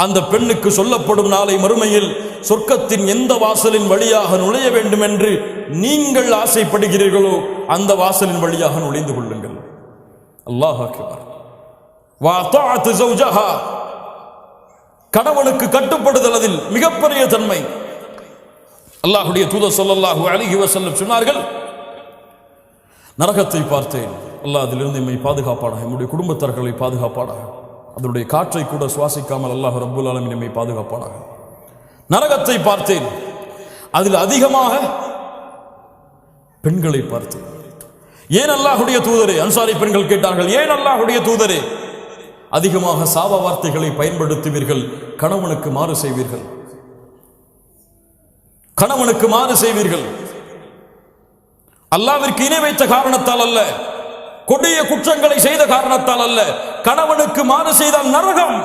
அந்த பெண்ணுக்கு சொல்லப்படும் நாளை மறுமையில் சொர்க்கத்தின் எந்த வாசலின் வழியாக நுழைய வேண்டும் என்று நீங்கள் ஆசைப்படுகிறீர்களோ அந்த வாசலின் வழியாக நுழைந்து கொள்ளுங்கள். அல்லாஹ் அக்பர். வஅதஅத் ஜௌஜஹா, கணவனுக்கு கட்டுப்படுதல் அதில் மிகப்பெரிய தன்மை. அல்லாஹ்வுடைய தூதர் ஸல்லல்லாஹு அலைஹி வஸல்லம் சொன்னார்கள், நரகத்தை பார்த்தேன், அல்லாஹ் அதிலிருந்து நம்மை பாதுகாப்பானாக, நம்முடைய குடும்பத்தார்களை பாதுகாப்பானாக, அதனுடைய காற்றை கூட சுவாசிக்காமல் அல்லாஹ் ரப்புல் ஆலமீன் நம்மை பாதுகாப்பானாக. நரகத்தை பார்த்தேன், அதில் அதிகமாக பெண்களை பார்த்தேன். ஏன் அல்லாஹ்வுடைய தூதரே? அன்சாரி பெண்கள் கேட்டார்கள், ஏன் அல்லாஹ்வுடைய தூதரே அதிகமாக சாப வார்த்தைகளை பயன்படுத்துவீர்கள், கணவனுக்கு மாறு செய்வீர்கள், கணவனுக்கு மாறு செய்வீர்கள்? அல்லாஹ்விற்கு இணை வைத்த காரணத்தால் அல்ல, கொடிய குற்றங்களை செய்த காரணத்தால் அல்ல, கணவனுக்கு மாறு செய்தால் நரகம்.